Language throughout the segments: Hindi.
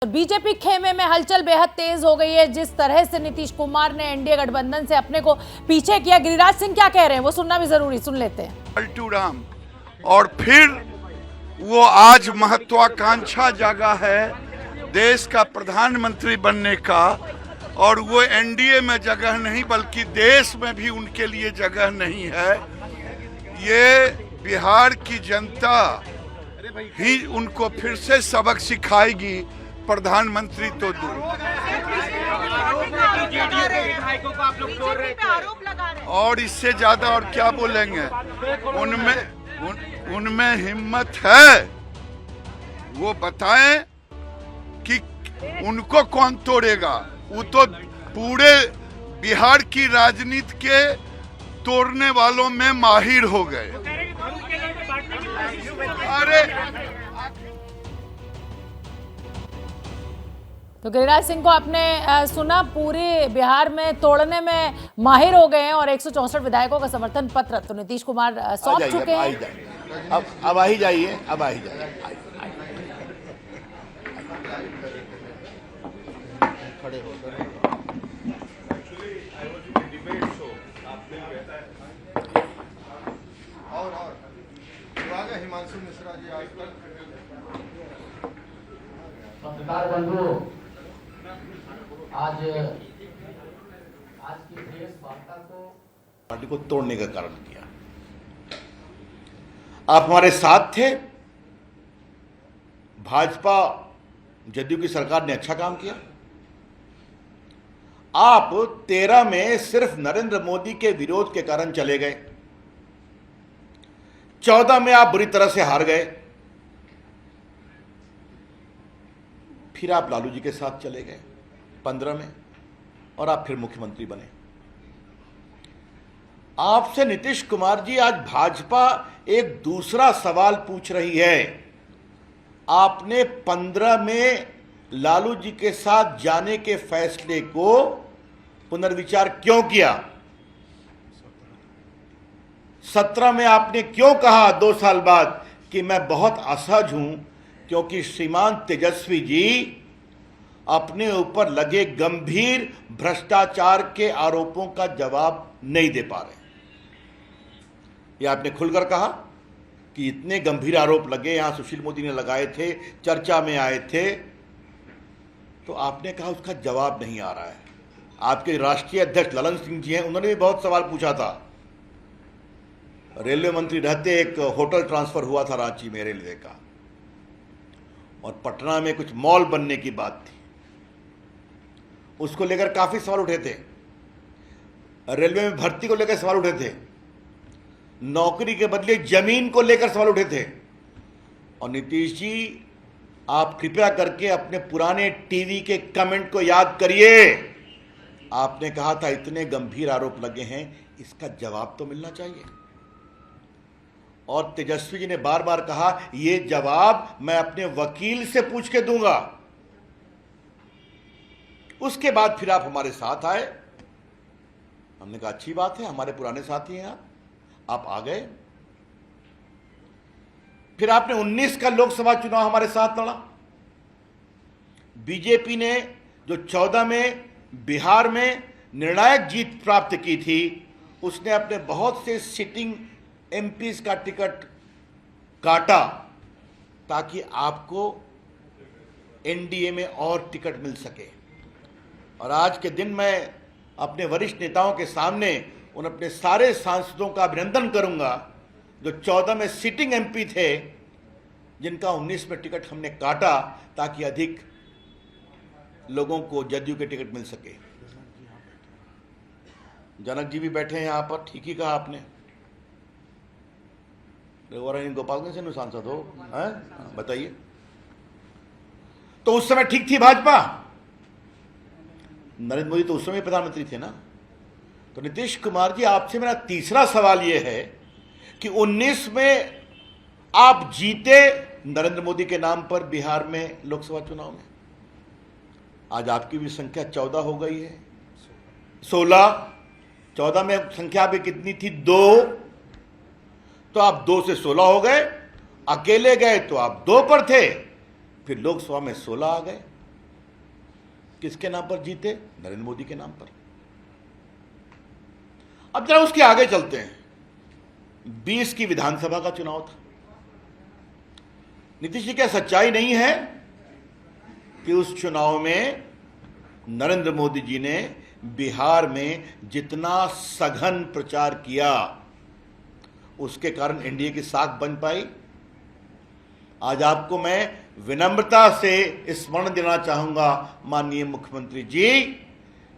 बीजेपी खेमे में हलचल बेहद तेज हो गई है। जिस तरह से नीतीश कुमार ने एनडीए गठबंधन से अपने को पीछे किया, गिरिराज सिंह क्या कह रहे हैं वो सुनना भी जरूरी, सुन लेते हैं। पलटू राम और फिर वो आज महत्वाकांक्षा जागा है देश का प्रधानमंत्री बनने का, और वो एनडीए में जगह नहीं बल्कि देश में भी उनके लिए जगह नहीं है। ये बिहार की जनता ही उनको फिर से सबक सिखाएगी, प्रधानमंत्री तो दूर। और इससे ज्यादा और क्या बोलेंगे? उनमें हिम्मत है, वो बताएं कि उनको कौन तोड़ेगा। वो तो पूरे बिहार की राजनीति के तोड़ने वालों में माहिर हो गए। अरे तो गिरिराज सिंह को आपने सुना, पूरे बिहार में तोड़ने में माहिर हो गए हैं और 164 विधायकों का समर्थन पत्र तो नीतीश कुमार सौंप चुके हैं। अब आ ही जाइए, अब आ ही जाइए। खड़े हो और हिमांशु मिश्रा जी आज तक पत्रकार बंधु आज की प्रेस वार्ता को पार्टी को तोड़ने का कारण किया। आप हमारे साथ थे, भाजपा जदयू की सरकार ने अच्छा काम किया। आप 13 में सिर्फ नरेंद्र मोदी के विरोध के कारण चले गए, 14 में आप बुरी तरह से हार गए, फिर आप लालू जी के साथ चले गए 15 में, और आप फिर मुख्यमंत्री बने। आपसे नीतीश कुमार जी आज भाजपा एक दूसरा सवाल पूछ रही है। आपने 15 में लालू जी के साथ जाने के फैसले को पुनर्विचार क्यों किया? 17 में आपने क्यों कहा 2 साल बाद कि मैं बहुत असहज हूं क्योंकि श्रीमान तेजस्वी जी अपने ऊपर लगे गंभीर भ्रष्टाचार के आरोपों का जवाब नहीं दे पा रहे? ये आपने खुलकर कहा कि इतने गंभीर आरोप लगे, यहां सुशील मोदी ने लगाए थे, चर्चा में आए थे, तो आपने कहा उसका जवाब नहीं आ रहा है। आपके राष्ट्रीय अध्यक्ष ललन सिंह जी हैं, उन्होंने भी बहुत सवाल पूछा था। रेलवे मंत्री रहते एक होटल ट्रांसफर हुआ था रांची में रेलवे का, और पटना में कुछ मॉल बनने की बात थी, उसको लेकर काफी सवाल उठे थे। रेलवे में भर्ती को लेकर सवाल उठे थे, नौकरी के बदले जमीन को लेकर सवाल उठे थे। और नीतीश जी, आप कृपया करके अपने पुराने टीवी के कमेंट को याद करिए। आपने कहा था इतने गंभीर आरोप लगे हैं, इसका जवाब तो मिलना चाहिए। और तेजस्वी जी ने बार बार कहा यह जवाब मैं अपने वकील से पूछ के दूंगा। उसके बाद फिर आप हमारे साथ आए, हमने कहा अच्छी बात है, हमारे पुराने साथी हैं आप आ गए। फिर आपने 19 का लोकसभा चुनाव हमारे साथ लड़ा। बीजेपी ने जो 14 में बिहार में निर्णायक जीत प्राप्त की थी, उसने अपने बहुत से सिटिंग एमपीज का टिकट काटा ताकि आपको एनडीए में और टिकट मिल सके। और आज के दिन मैं अपने वरिष्ठ नेताओं के सामने उन अपने सारे सांसदों का अभिनंदन करूंगा जो 14 में सिटिंग एमपी थे, जिनका 19 में टिकट हमने काटा ताकि अधिक लोगों को जदयू के टिकट मिल सके। जनक जी भी बैठे हैं यहां पर, ठीक ही कहा आपने। गोपालगंज से सांसद हो, बताइए। तो उस समय ठीक थी भाजपा, नरेंद्र मोदी तो उस समय प्रधानमंत्री थे ना। तो नीतीश कुमार जी, आपसे मेरा तीसरा सवाल यह है कि 19 में आप जीते नरेंद्र मोदी के नाम पर बिहार में लोकसभा चुनाव में, आज आपकी भी संख्या 14 हो गई है, 16। 14 में संख्या भी कितनी थी? 2। तो आप 2 से 16 हो गए। अकेले गए तो आप 2 पर थे, फिर लोकसभा में 16 आ गए। किसके नाम पर जीते? नरेंद्र मोदी के नाम पर। अब जरा उसके आगे चलते हैं। 20 की विधानसभा का चुनाव था। नीतीश जी, क्या सच्चाई नहीं है कि उस चुनाव में नरेंद्र मोदी जी ने बिहार में जितना सघन प्रचार किया उसके कारण एनडीए की साख बन पाई? आज आपको मैं विनम्रता से स्मरण देना चाहूंगा माननीय मुख्यमंत्री जी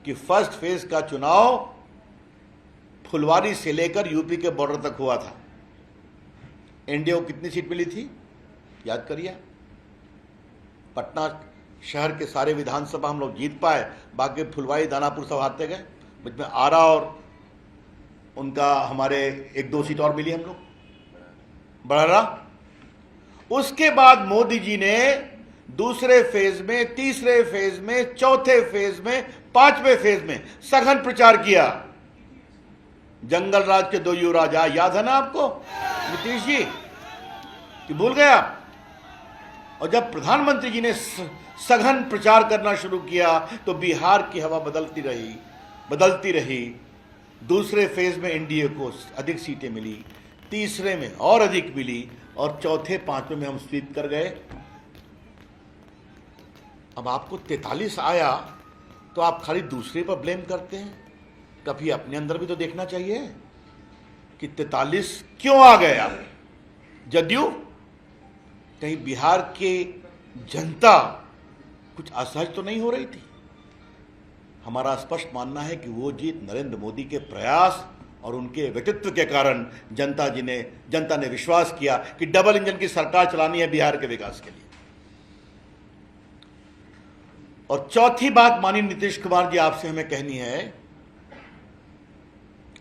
कि फर्स्ट फेज का चुनाव फुलवारी से लेकर यूपी के बॉर्डर तक हुआ था। एनडीए को कितनी सीट मिली थी याद करिए। पटना शहर के सारे विधानसभा हम लोग जीत पाए, बाकी फुलवारी दानापुर सब हारते गए। मुझ में आरा और उनका हमारे 1-2 सीट और मिली हम लोग, बड़ा। उसके बाद मोदी जी ने दूसरे फेज में, तीसरे फेज में, चौथे फेज में, 5वें फेज में सघन प्रचार किया। जंगल राज के 2 युवराज, याद है ना आपको नीतीश जी कि भूल गया? और जब प्रधानमंत्री जी ने सघन प्रचार करना शुरू किया तो बिहार की हवा बदलती रही। दूसरे फेज में एनडीए को अधिक सीटें मिली, तीसरे में और अधिक मिली, और चौथे 5वें में हम स्वीप कर गए। अब आपको 43 आया तो आप खाली दूसरे पर ब्लेम करते हैं। कभी अपने अंदर भी तो देखना चाहिए कि 43 क्यों आ गया। जदयू, कहीं बिहार की जनता कुछ असहज तो नहीं हो रही थी? हमारा स्पष्ट मानना है कि वो जीत नरेंद्र मोदी के प्रयास और उनके व्यक्तित्व के कारण जनता ने विश्वास किया कि डबल इंजन की सरकार चलानी है बिहार के विकास के लिए। और चौथी बात माननीय नीतीश कुमार जी आपसे हमें कहनी है,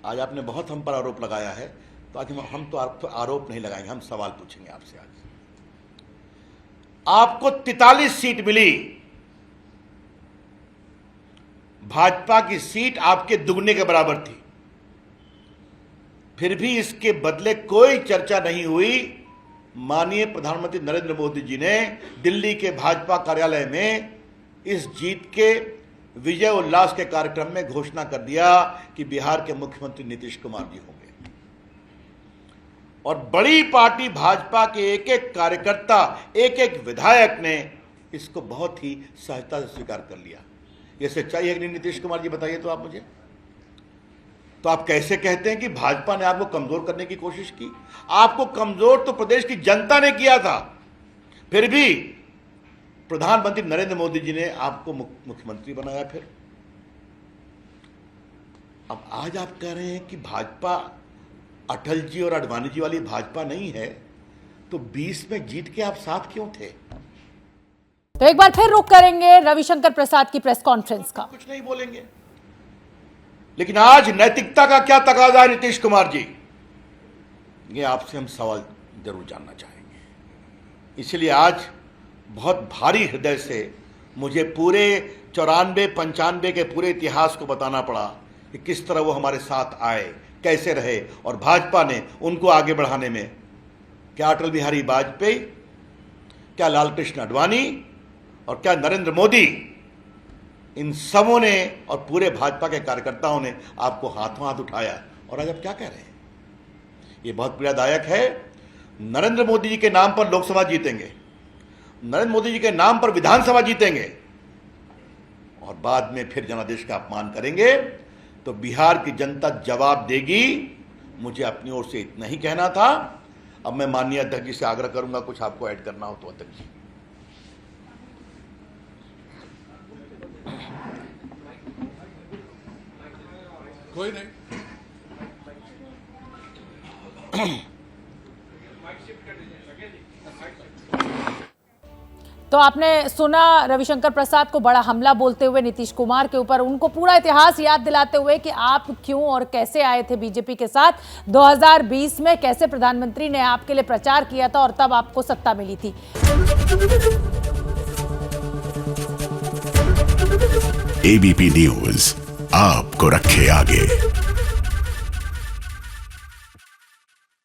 आज आपने बहुत हम पर आरोप लगाया है, तो आज हम तो आरोप नहीं लगाएंगे, हम सवाल पूछेंगे आपसे। आज आपको 43 सीट मिली, भाजपा की सीट आपके दुगने के बराबर थी, फिर भी इसके बदले कोई चर्चा नहीं हुई। माननीय प्रधानमंत्री नरेंद्र मोदी जी ने दिल्ली के भाजपा कार्यालय में इस जीत के विजय उल्लास के कार्यक्रम में घोषणा कर दिया कि बिहार के मुख्यमंत्री नीतीश कुमार जी होंगे। और बड़ी पार्टी भाजपा के एक एक कार्यकर्ता, एक एक विधायक ने इसको बहुत ही सहजता से स्वीकार कर लिया। यह सच्चाई है कि नहीं नीतीश कुमार जी, बताइए तो आप मुझे। तो आप कैसे कहते हैं कि भाजपा ने आपको कमजोर करने की कोशिश की? आपको कमजोर तो प्रदेश की जनता ने किया था, फिर भी प्रधानमंत्री नरेंद्र मोदी जी ने आपको मुख्यमंत्री बनाया। फिर अब आज आप कह रहे हैं कि भाजपा अटल जी और आडवाणी जी वाली भाजपा नहीं है, तो 20 में जीत के आप साथ क्यों थे? तो एक बार फिर रुक करेंगे रविशंकर प्रसाद की प्रेस कॉन्फ्रेंस का। कुछ नहीं बोलेंगे, लेकिन आज नैतिकता का क्या तकाजा है नीतीश कुमार जी, ये आपसे हम सवाल जरूर जानना चाहेंगे। इसलिए आज बहुत भारी हृदय से मुझे पूरे 94-95 के पूरे इतिहास को बताना पड़ा कि किस तरह वो हमारे साथ आए, कैसे रहे, और भाजपा ने उनको आगे बढ़ाने में क्या अटल बिहारी वाजपेयी, क्या लाल कृष्ण आडवाणी और क्या नरेंद्र मोदी, इन सबों ने और पूरे भाजपा के कार्यकर्ताओं ने आपको हाथों हाथ उठाया। और आज आप क्या कह रहे हैं? ये बहुत पीड़ादायक है। नरेंद्र मोदी जी के नाम पर लोकसभा जीतेंगे, नरेंद्र मोदी जी के नाम पर विधानसभा जीतेंगे, और बाद में फिर जनादेश का अपमान करेंगे, तो बिहार की जनता जवाब देगी। मुझे अपनी ओर से इतना ही कहना था। अब मैं माननीय अध्यक्ष जी से आग्रह करूंगा, कुछ आपको ऐड करना हो तो अध्यक्ष जी। कोई नहीं। तो आपने सुना रविशंकर प्रसाद को बड़ा हमला बोलते हुए नीतीश कुमार के ऊपर, उनको पूरा इतिहास याद दिलाते हुए कि आप क्यों और कैसे आए थे बीजेपी के साथ 2020 में, कैसे प्रधानमंत्री ने आपके लिए प्रचार किया था और तब आपको सत्ता मिली थी। एबीपी न्यूज आपको रखे आगे।